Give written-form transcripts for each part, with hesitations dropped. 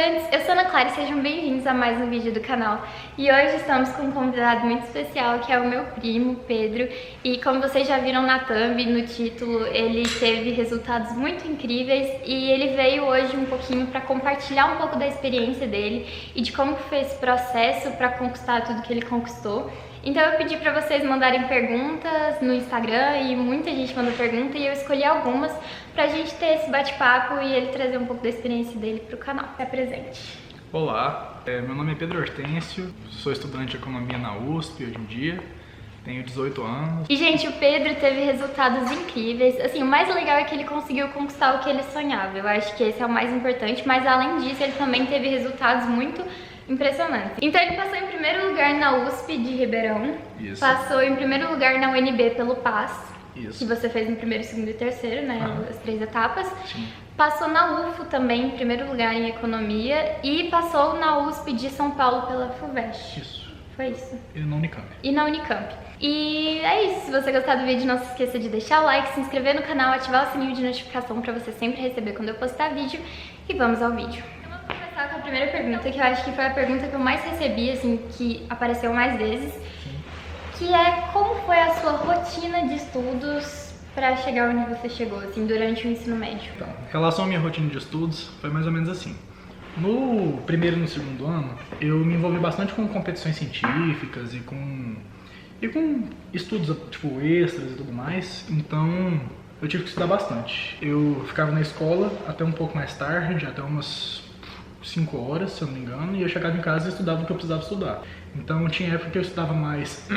estudantes, eu sou Ana Clara e sejam bem-vindos a mais um vídeo do canal. E hoje estamos com um convidado muito especial, que é o meu primo, Pedro. E como vocês já viram na thumb, no título, ele teve resultados muito incríveis e ele veio hoje um pouquinho para compartilhar um pouco da experiência dele e de como foi esse processo para conquistar tudo que ele conquistou. Então eu pedi para vocês mandarem perguntas no Instagram e muita gente mandou pergunta e eu escolhi algumas pra gente ter esse bate-papo e ele trazer um pouco da experiência dele pro canal. Se apresente. Olá, meu nome é Pedro Hortêncio, sou estudante de economia na USP hoje em dia, tenho 18 anos. E gente, o Pedro teve resultados incríveis, assim, o mais legal é que ele conseguiu conquistar o que ele sonhava, eu acho que esse é o mais importante, mas além disso ele também teve resultados muito impressionante. Então ele passou em primeiro lugar na USP de Ribeirão, Isso. Passou em primeiro lugar na UNB pelo PAS, Isso. que você fez em primeiro, segundo e terceiro, né, as 3 etapas. Sim. Passou na UFO também, em primeiro lugar em economia, e passou na USP de São Paulo pela FUVEST. Isso. Foi isso. E na Unicamp. E na Unicamp. E é isso, se você gostar do vídeo, não se esqueça de deixar o like, se inscrever no canal, ativar o sininho de notificação pra você sempre receber quando eu postar vídeo. E vamos ao vídeo. Com a primeira pergunta, que eu acho que foi a pergunta que eu mais recebi, assim, que apareceu mais vezes, que é como foi a sua rotina de estudos para chegar onde você chegou, assim, durante o ensino médio? Então, em relação à minha rotina de estudos, foi mais ou menos assim. No primeiro e no segundo ano, eu me envolvi bastante com competições científicas e com estudos, tipo, extras e tudo mais, então eu tive que estudar bastante. Eu ficava na escola até um pouco mais tarde, até umas 5 horas, se eu não me engano, e eu chegava em casa e estudava o que eu precisava estudar. Então tinha época que eu estudava mais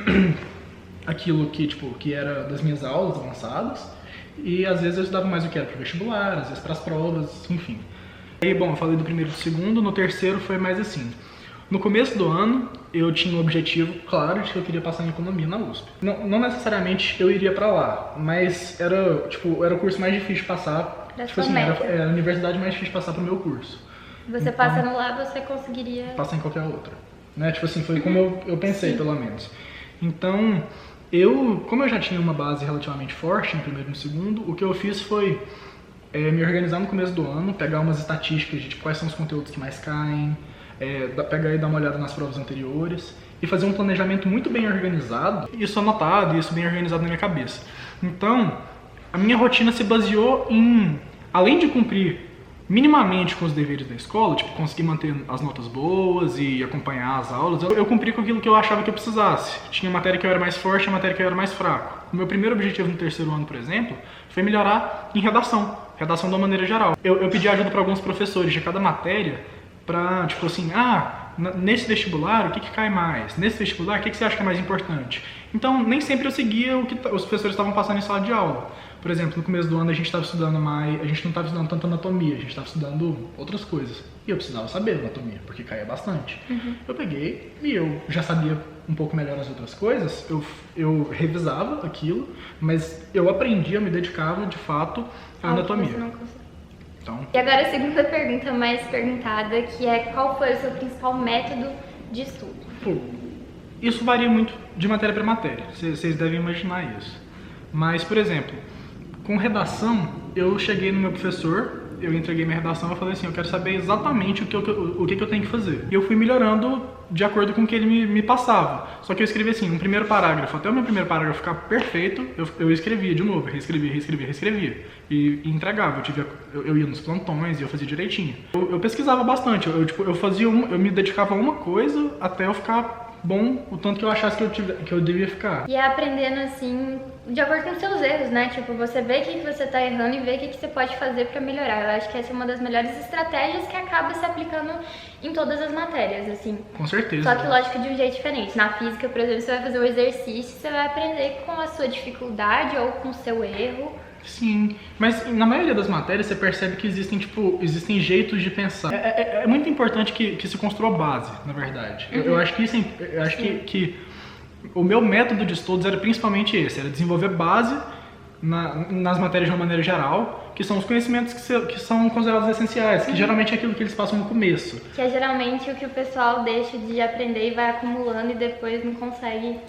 aquilo que, tipo, que era das minhas aulas avançadas, e às vezes eu estudava mais o que era para o vestibular, às vezes para as provas, enfim. Aí, bom, eu falei do primeiro e do segundo, no terceiro foi mais assim. No começo do ano, eu tinha um objetivo claro de que eu queria passar em economia na USP. Não necessariamente eu iria para lá, mas era o curso mais difícil de passar. Tipo assim, era a universidade mais difícil de passar pro meu curso. Você então, passando lá, você conseguiria passar em qualquer outra, né? Tipo assim, foi como eu pensei, Sim. pelo menos. Então, como eu já tinha uma base relativamente forte no primeiro e no segundo, o que eu fiz foi me organizar no começo do ano, pegar umas estatísticas de tipo, quais são os conteúdos que mais caem, pegar e dar uma olhada nas provas anteriores e fazer um planejamento muito bem organizado, isso anotado, isso bem organizado na minha cabeça. Então, a minha rotina se baseou em, além de cumprir minimamente com os deveres da escola, tipo, conseguir manter as notas boas e acompanhar as aulas, eu cumpri com aquilo que eu achava que eu precisasse. Tinha matéria que eu era mais forte e matéria que eu era mais fraco. O meu primeiro objetivo no terceiro ano, por exemplo, foi melhorar em redação de uma maneira geral. Eu pedi ajuda para alguns professores de cada matéria pra, tipo assim, nesse vestibular, o que cai mais? Nesse vestibular, o que você acha que é mais importante? Então, nem sempre eu seguia o que os professores estavam passando em sala de aula. Por exemplo, no começo do ano a gente estava estudando a gente não estava estudando tanto anatomia, a gente estava estudando outras coisas. E eu precisava saber anatomia, porque caía bastante. Eu peguei e eu já sabia um pouco melhor as outras coisas, eu revisava aquilo, mas eu aprendia, me dedicava de fato à anatomia. Então, e agora a segunda pergunta mais perguntada, que é qual foi o seu principal método de estudo? Isso varia muito de matéria para matéria, vocês devem imaginar isso. Mas, por exemplo, com redação, eu cheguei no meu professor, eu entreguei minha redação e falei assim, eu quero saber exatamente o que eu tenho que fazer. E eu fui melhorando de acordo com o que ele me passava. Só que eu escrevi assim, um primeiro parágrafo, até o meu primeiro parágrafo ficar perfeito, eu escrevia de novo, reescrevia e entregava. Eu ia nos plantões e eu fazia direitinho. Eu pesquisava bastante, eu me dedicava a uma coisa até eu ficar bom o tanto que eu achasse que eu devia ficar. E é aprendendo assim, de acordo com os seus erros, né? Tipo, você vê o que você tá errando e vê o que você pode fazer pra melhorar. Eu acho que essa é uma das melhores estratégias que acaba se aplicando em todas as matérias, assim. Com certeza. Só que, lógico, de um jeito diferente. Na física, por exemplo, você vai fazer um exercício, você vai aprender com a sua dificuldade ou com o seu erro. Sim, mas na maioria das matérias você percebe que existem jeitos de pensar. É muito importante que se construa base, na verdade. Eu acho que que o meu método de estudos era principalmente esse, era desenvolver base nas matérias de uma maneira geral, que são os conhecimentos que são considerados essenciais, que geralmente é aquilo que eles passam no começo. Que é geralmente o que o pessoal deixa de aprender e vai acumulando e depois não consegue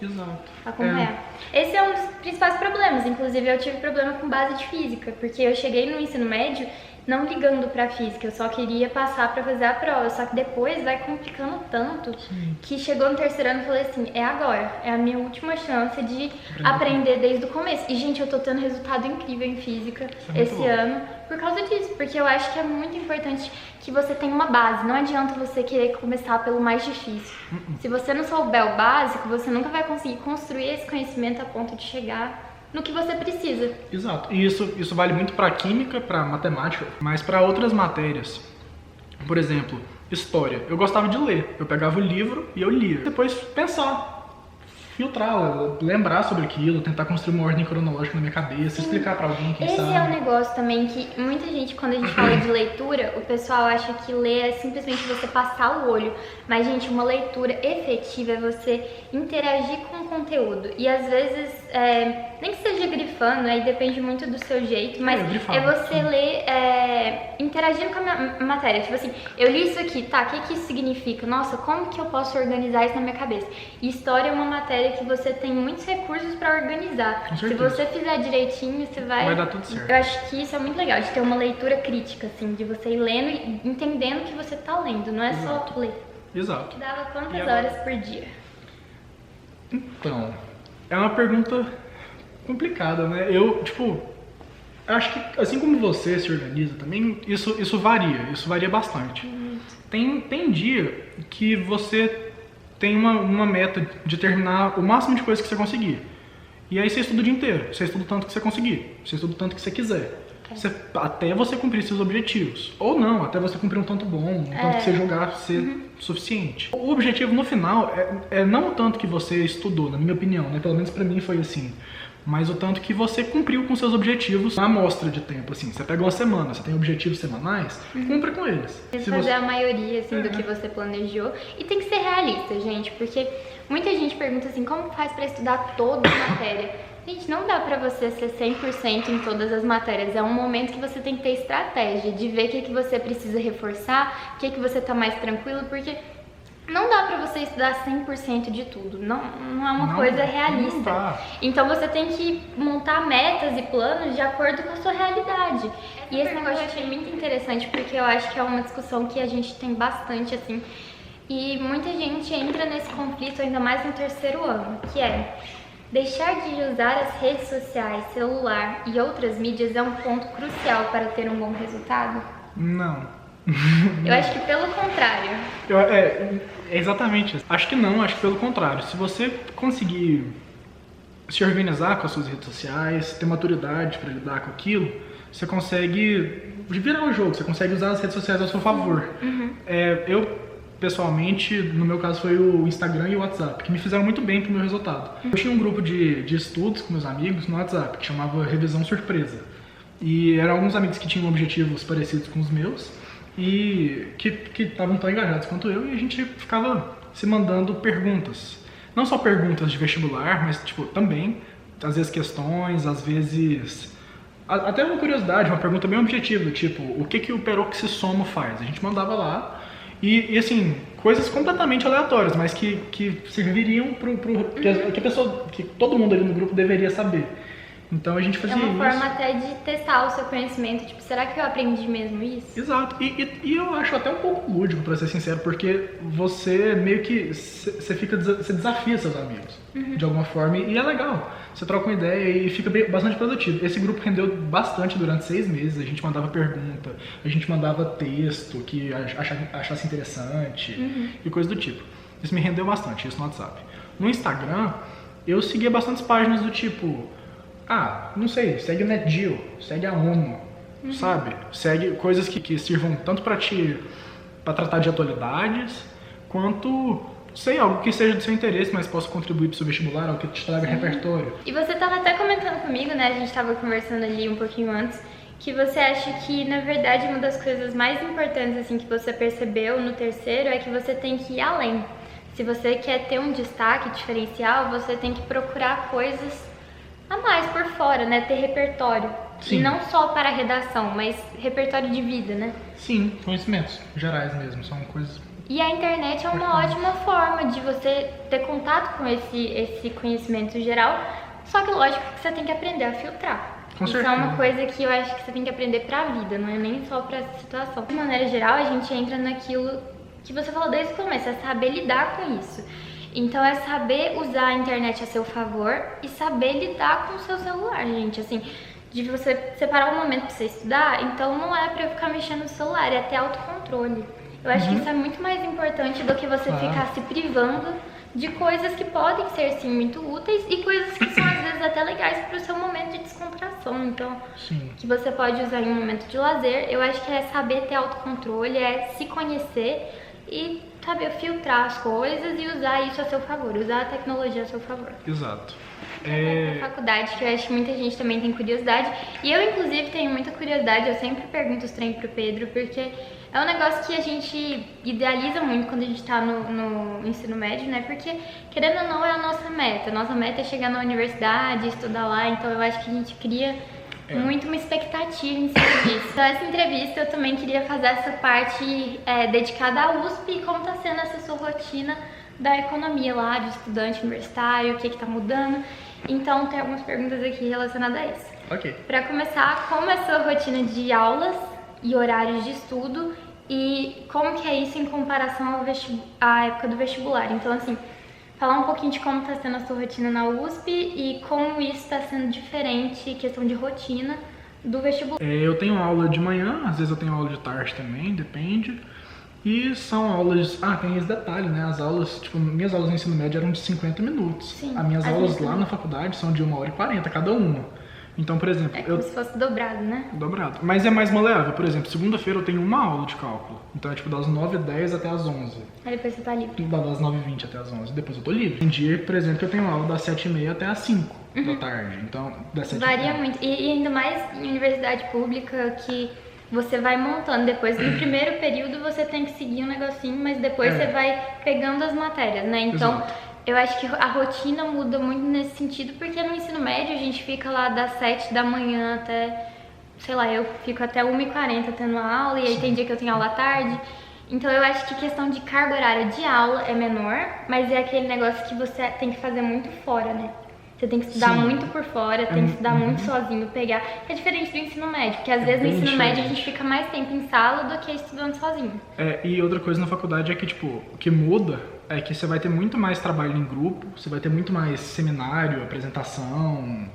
acompanhar. Esse é um dos principais problemas, inclusive eu tive problema com base de física, porque eu cheguei no ensino médio não ligando pra física, eu só queria passar pra fazer a prova. Só que depois vai complicando tanto que chegou no terceiro ano e falei assim, é agora, é a minha última chance de aprender desde o começo. E gente, eu tô tendo resultado incrível em física esse ano por causa disso, porque eu acho que é muito importante que você tenha uma base. Não adianta você querer começar pelo mais difícil. Se você não souber o básico, você nunca vai conseguir construir esse conhecimento a ponto de chegar no que você precisa. Exato. E isso vale muito para química, para matemática, mas para outras matérias. Por exemplo, história. Eu gostava de ler. Eu pegava o livro e eu lia. Depois pensar, filtrar, lembrar sobre aquilo, tentar construir uma ordem cronológica na minha cabeça, explicar para alguém, quem sabe. Esse é um negócio também que muita gente, quando a gente fala de leitura, o pessoal acha que ler é simplesmente você passar o olho. Mas, gente, uma leitura efetiva é você interagir com o conteúdo. E às vezes, nem que seja grifando, aí depende muito do seu jeito, mas é você ler interagindo com a matéria. Tipo assim, eu li isso aqui, tá, o que isso significa? Nossa, como que eu posso organizar isso na minha cabeça? E história é uma matéria que você tem muitos recursos pra organizar. Se você fizer direitinho, você vai dar tudo certo. Eu acho que isso é muito legal, de ter uma leitura crítica, assim, de você ir lendo e entendendo o que você tá lendo, não é só ler. Exato. Dava quantas horas por dia? Então, é uma pergunta complicada, né? Eu acho que assim como você se organiza também, isso varia bastante. Tem dia que você tem uma meta de terminar o máximo de coisas que você conseguir. E aí você estuda o dia inteiro, você estuda o tanto que você conseguir, você estuda o tanto que você quiser. Até você cumprir seus objetivos. Ou não, até você cumprir um tanto bom, um tanto que você julgar ser suficiente. O objetivo no final é não o tanto que você estudou, na minha opinião, né? Pelo menos pra mim foi assim. Mas o tanto que você cumpriu com seus objetivos na amostra de tempo, assim. Você pega uma semana, você tem objetivos semanais, cumpra com eles. Fazer a maioria, assim, do que você planejou. E tem que ser realista, gente, porque muita gente pergunta assim, como faz pra estudar toda a matéria? Gente, não dá pra você ser 100% em todas as matérias. É um momento que você tem que ter estratégia, de ver o que você precisa reforçar, o que você tá mais tranquilo, porque não dá pra você estudar 100% de tudo. Não é uma coisa realista. Então você tem que montar metas e planos de acordo com a sua realidade. E esse negócio eu achei muito interessante, porque eu acho que é uma discussão que a gente tem bastante, assim. E muita gente entra nesse conflito, ainda mais no terceiro ano, que é... deixar de usar as redes sociais, celular e outras mídias é um ponto crucial para ter um bom resultado? Não. Eu acho que pelo contrário. É exatamente isso. Acho que não, acho que pelo contrário. Se você conseguir se organizar com as suas redes sociais, ter maturidade para lidar com aquilo, você consegue virar o jogo, você consegue usar as redes sociais a seu favor. Eu pessoalmente, no meu caso foi o Instagram e o WhatsApp, que me fizeram muito bem pro meu resultado. Eu tinha um grupo de estudos com meus amigos no WhatsApp, que chamava Revisão Surpresa. E eram alguns amigos que tinham objetivos parecidos com os meus e que estavam tão engajados quanto eu, e a gente ficava se mandando perguntas. Não só perguntas de vestibular, mas também, às vezes questões, às vezes... até uma curiosidade, uma pergunta bem objetiva, tipo, o que o peroxisomo faz? A gente mandava lá. E assim, coisas completamente aleatórias, mas que serviriam que todo mundo ali no grupo deveria saber. Então a gente fazia isso. É uma forma até de testar o seu conhecimento, tipo, será que eu aprendi mesmo isso? Exato, e eu acho até um pouco lúdico, pra ser sincero, porque você meio que, você desafia seus amigos, de alguma forma, e é legal. Você troca uma ideia e fica bastante produtivo. Esse grupo rendeu bastante durante 6 meses, a gente mandava pergunta, a gente mandava texto que achasse interessante e coisa do tipo. Isso me rendeu bastante, isso no WhatsApp. No Instagram, eu seguia bastantes páginas do tipo... não sei, segue o NetGeo, segue a ONU, sabe? Segue coisas que sirvam tanto pra tratar de atualidades, quanto, sei, algo que seja do seu interesse, mas possa contribuir pro seu vestibular, algo que te traga repertório. E você tava até comentando comigo, né, a gente tava conversando ali um pouquinho antes, que você acha que, na verdade, uma das coisas mais importantes, assim, que você percebeu no terceiro é que você tem que ir além. Se você quer ter um destaque diferencial, você tem que procurar coisas a mais por fora, né? Ter repertório. Sim. E não só para a redação, mas repertório de vida, né? Sim, conhecimentos gerais mesmo, são coisas... E a internet é uma ótima forma de você ter contato com esse conhecimento geral, só que lógico que você tem que aprender a filtrar. Com Isso é certeza. uma coisa que eu acho que você tem que aprender pra vida, não é nem só pra essa situação. De maneira geral, a gente entra naquilo que você falou desde o começo, é saber lidar com isso. Então é saber usar a internet a seu favor e saber lidar com o seu celular, gente. Assim, de você separar um momento pra você estudar, então não é pra eu ficar mexendo no celular, é ter autocontrole. Eu acho que isso é muito mais importante do que você ficar se privando de coisas que podem ser, sim, muito úteis e coisas que são, às vezes, até legais pro seu momento de descontração. Então, Sim. que você pode usar em um momento de lazer, eu acho que é saber ter autocontrole, é se conhecer e saber filtrar as coisas e usar isso a seu favor, usar a tecnologia a seu favor. Exato. Na faculdade, que eu acho que muita gente também tem curiosidade, e eu inclusive tenho muita curiosidade, eu sempre pergunto os treinos pro Pedro, porque é um negócio que a gente idealiza muito quando a gente tá no ensino médio, né? Porque, querendo ou não, é a nossa meta é chegar na universidade, estudar lá, então eu acho que a gente cria muito uma expectativa em cima disso. Então essa entrevista eu também queria fazer essa parte dedicada à USP e como tá sendo essa sua rotina da economia lá, de estudante universitário, o que tá mudando. Então tem algumas perguntas aqui relacionadas a isso. Ok. Para começar, como é a sua rotina de aulas e horários de estudo e como que é isso em comparação à época do vestibular? Então assim, falar um pouquinho de como está sendo a sua rotina na USP e como isso está sendo diferente, questão de rotina, do vestibular. Eu tenho aula de manhã, às vezes eu tenho aula de tarde também, depende. E são aulas... tem esse detalhe, né? As aulas, minhas aulas no ensino médio eram de 50 minutos. Sim, As minhas aulas lá também. na faculdade são de 1h40 cada uma. Então, por exemplo... É como se fosse dobrado, né? Dobrado. Mas é mais maleável. Por exemplo, segunda-feira eu tenho uma aula de cálculo. Então é das 9h10 até as 11h. Aí depois você tá livre. Das 9h20 até as 11h. Depois eu tô livre. Tem dia, por exemplo, que eu tenho aula das 7h30 até as 5 da tarde. Então, das 7h30. Varia muito. E ainda mais em universidade pública que você vai montando. Depois, no primeiro período, você tem que seguir um negocinho, mas depois você vai pegando as matérias, né? Então, eu acho que a rotina muda muito nesse sentido, porque no ensino médio a gente fica lá das 7 da manhã até, sei lá, eu fico até 1h40 tendo aula, e aí tem dia que eu tenho aula à tarde. Então eu acho que questão de carga horária de aula é menor, mas é aquele negócio que você tem que fazer muito fora, né? Você tem que estudar muito por fora, tem que estudar muito sozinho, pegar. É diferente do ensino médio, porque às vezes no ensino médio a gente fica mais tempo em sala do que estudando sozinho. E outra coisa na faculdade é que, o que muda é que você vai ter muito mais trabalho em grupo, você vai ter muito mais seminário, apresentação,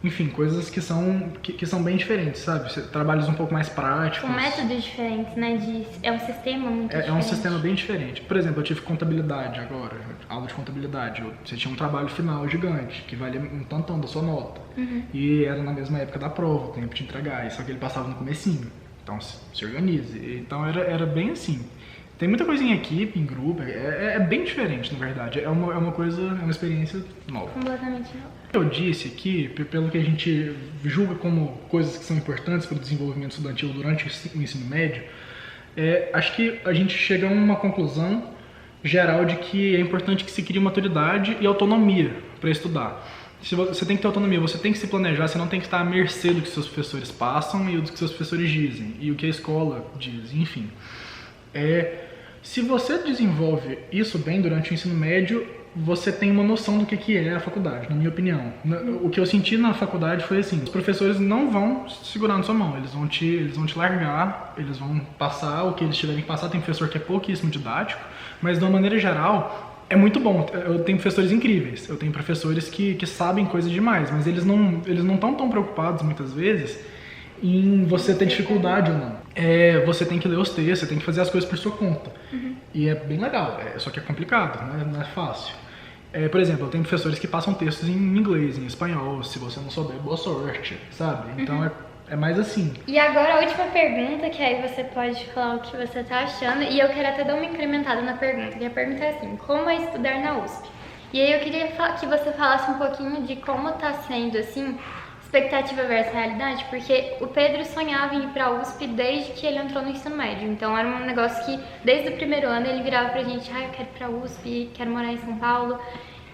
enfim, coisas que são bem diferentes, sabe? Trabalhos um pouco mais práticos. Com métodos diferentes, né? É um sistema muito diferente. É um sistema bem diferente. Por exemplo, eu tive contabilidade agora, aula de contabilidade. Você tinha um trabalho final gigante, que valia um tantão da sua nota. E era na mesma época da prova, o tempo de entregar, só que ele passava no comecinho. Então, se organize. Então, era bem assim. Tem muita coisa em equipe, em grupo, é bem diferente, na verdade. É uma experiência nova. Completamente nova. Eu disse aqui, pelo que a gente julga como coisas que são importantes para o desenvolvimento estudantil durante o ensino médio, acho que a gente chega a uma conclusão geral de que é importante que se crie maturidade e autonomia para estudar. Se você tem que ter autonomia, você tem que se planejar, você não tem que estar à mercê do que seus professores passam e do que seus professores dizem, e o que a escola diz, enfim. Se você desenvolve isso bem durante o ensino médio, você tem uma noção do que é a faculdade, na minha opinião. O que eu senti na faculdade foi assim, os professores não vão segurar na sua mão, eles vão te largar, eles vão passar o que eles tiverem que passar. Tem professor que é pouquíssimo didático, mas de uma maneira geral é muito bom. Eu tenho professores incríveis, eu tenho professores que sabem coisa demais, mas eles não estão tão preocupados muitas vezes em você ter dificuldade ou não. Você tem que ler os textos, você tem que fazer as coisas por sua conta. E é bem legal, só que é complicado, não é fácil. Por exemplo, eu tenho professores que passam textos em inglês, em espanhol, se você não souber, boa sorte, sabe? Então é mais assim. E agora a última pergunta, que aí você pode falar o que você tá achando, e eu quero até dar uma incrementada na pergunta, que a pergunta é assim, como é estudar na USP? E aí eu queria que você falasse um pouquinho de como tá sendo, assim, expectativa versus realidade, porque o Pedro sonhava em ir pra USP desde que ele entrou no ensino médio. Então era um negócio que, desde o primeiro ano, ele virava pra gente, eu quero ir pra USP, quero morar em São Paulo.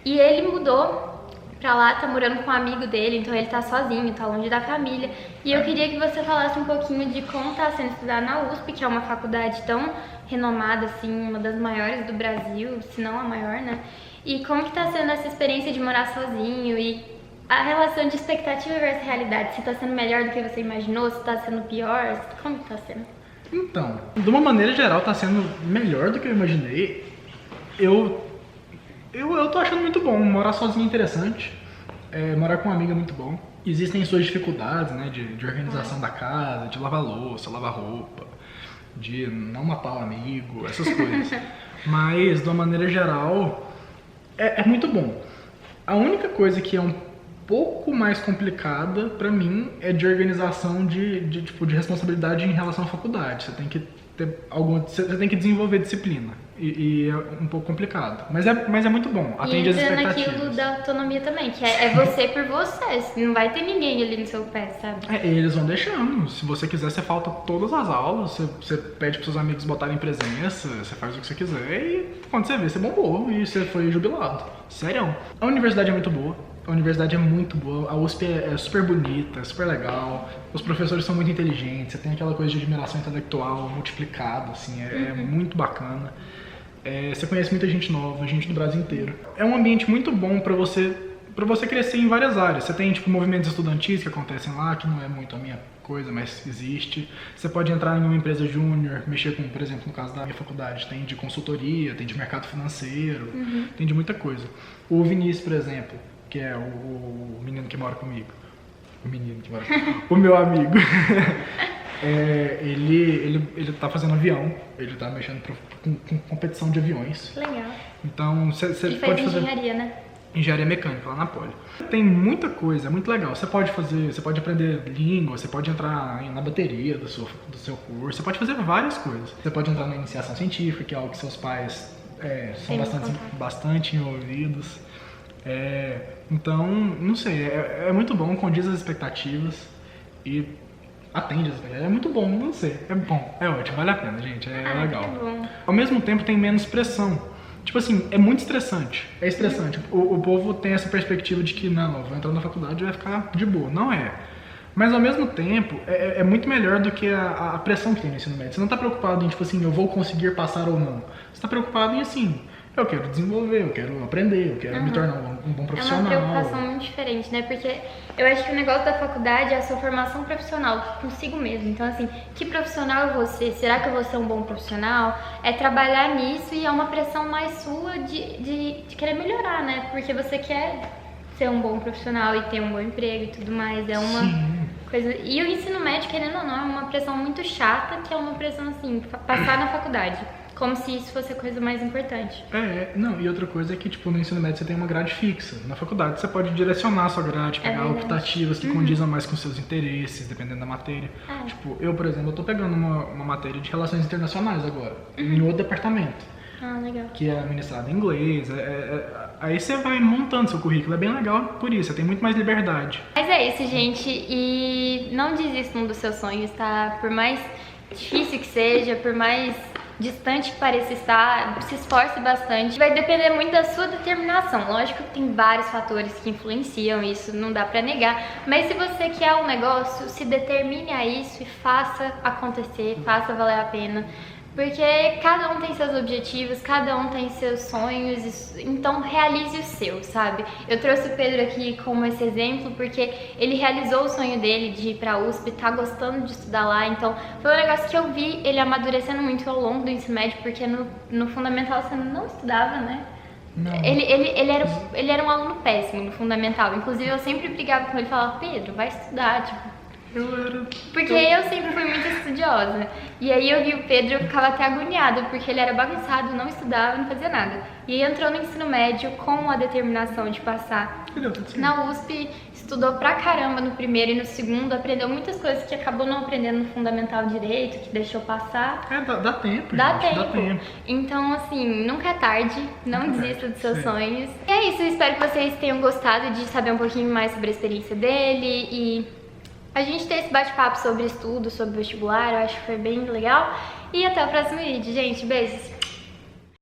E ele mudou pra lá, tá morando com um amigo dele, então ele tá sozinho, tá longe da família. E eu queria que você falasse um pouquinho de como tá sendo estudar na USP, que é uma faculdade tão renomada, assim, uma das maiores do Brasil, se não a maior, né? E como que tá sendo essa experiência de morar sozinho e A relação de expectativa versus realidade, se tá sendo melhor do que você imaginou, se tá sendo pior, como que tá sendo? Então, de uma maneira geral, tá sendo melhor do que eu imaginei. Eu tô achando muito bom. Morar sozinho é interessante. Morar com uma amiga é muito bom. Existem suas dificuldades, né? De organização da casa, de lavar louça, lavar roupa, de não matar o amigo, essas coisas. Mas, de uma maneira geral, é muito bom. A única coisa que é um pouco mais complicada pra mim é de organização de responsabilidade em relação à faculdade. Você tem que ter você tem que desenvolver disciplina e é um pouco complicado, mas é muito bom, atende às expectativas. E entra naquilo da autonomia também, que é você por você, não vai ter ninguém ali no seu pé, sabe? Eles vão deixando, se você quiser você falta todas as aulas, você pede pros seus amigos botarem presença, você faz o que você quiser e quando você vê, você bombou e você foi jubilado, sério. A universidade é muito boa. A universidade é muito boa, a USP é super bonita, super legal, os professores são muito inteligentes, você tem aquela coisa de admiração intelectual multiplicada, assim, é muito bacana. Você conhece muita gente nova, gente do Brasil inteiro. É um ambiente muito bom pra você crescer em várias áreas. Você tem tipo movimentos estudantis que acontecem lá, que não é muito a minha coisa, mas existe. Você pode entrar em uma empresa júnior, mexer com, por exemplo, no caso da minha faculdade, tem de consultoria, tem de mercado financeiro, tem de muita coisa. O Vinícius, por exemplo, que é o menino que mora comigo. O meu amigo. Ele tá fazendo avião, ele tá mexendo com competição de aviões. Legal. Então, você faz pode fazer engenharia, né? engenharia mecânica lá na Poli. Tem muita coisa, é muito legal. Você pode aprender língua, você pode entrar na bateria do seu curso, você pode fazer várias coisas. Você pode entrar na iniciação científica, que é algo que seus pais são bastante envolvidos. Então, não sei, é muito bom, condiz as expectativas e atende as expectativas. É muito bom, não sei, é bom, é ótimo, vale a pena, gente, é legal. Bom. Ao mesmo tempo tem menos pressão. Tipo assim, é muito estressante, é estressante. O povo tem essa perspectiva de que não, eu vou entrar na faculdade e vai ficar de boa, não é. Mas ao mesmo tempo, é muito melhor do que a pressão que tem no ensino médio. Você não tá preocupado em, tipo assim, eu vou conseguir passar ou não. Você tá preocupado em, assim, eu quero desenvolver, eu quero aprender, eu quero me tornar um bom profissional. É uma preocupação muito diferente, né? Porque eu acho que o negócio da faculdade é a sua formação profissional consigo mesmo. Então, assim, que profissional eu vou ser? Será que eu vou ser um bom profissional? É trabalhar nisso e é uma pressão mais sua de querer melhorar, né? Porque você quer ser um bom profissional e ter um bom emprego e tudo mais. É uma coisa... E o ensino médio, querendo ou não, é uma pressão muito chata, que é uma pressão, assim, passar na faculdade. Como se isso fosse a coisa mais importante. Não, e outra coisa é que, tipo, no ensino médio você tem uma grade fixa. Na faculdade você pode direcionar a sua grade, pegar optativas que condizam mais com seus interesses, dependendo da matéria. Tipo, eu, por exemplo, eu tô pegando uma matéria de relações internacionais agora, em outro departamento. Legal. Que é ministrado em inglês. Aí você vai montando seu currículo, é bem legal por isso, você tem muito mais liberdade. Mas é isso, gente, e não desistam dos seus sonhos, tá? Por mais difícil que seja, por mais distante que pareça estar, se esforce bastante. Vai depender muito da sua determinação. Lógico que tem vários fatores que influenciam isso, não dá pra negar. Mas se você quer um negócio, se determine a isso e faça acontecer, faça valer a pena. Porque cada um tem seus objetivos, cada um tem seus sonhos, então realize o seu, sabe? Eu trouxe o Pedro aqui como esse exemplo porque ele realizou o sonho dele de ir pra USP, tá gostando de estudar lá, então foi um negócio que eu vi ele amadurecendo muito ao longo do ensino médio, porque no fundamental você não estudava, né? Não. Ele era um aluno péssimo no fundamental, inclusive eu sempre brigava com ele e falava, Pedro, vai estudar, tipo... Porque eu sempre fui muito estudiosa. E aí eu vi o Pedro, eu ficava até agoniada, porque ele era bagunçado, não estudava, não fazia nada. E aí entrou no ensino médio com a determinação de passar na USP, estudou pra caramba no primeiro e no segundo, aprendeu muitas coisas que acabou não aprendendo no fundamental direito, que deixou passar. Dá tempo, dá gente, tempo. Então, assim, nunca é tarde, não desista dos seus sonhos. E é isso, eu espero que vocês tenham gostado de saber um pouquinho mais sobre a experiência dele e... a gente ter esse bate-papo sobre estudo, sobre vestibular, eu acho que foi bem legal. E até o próximo vídeo, gente. Beijos!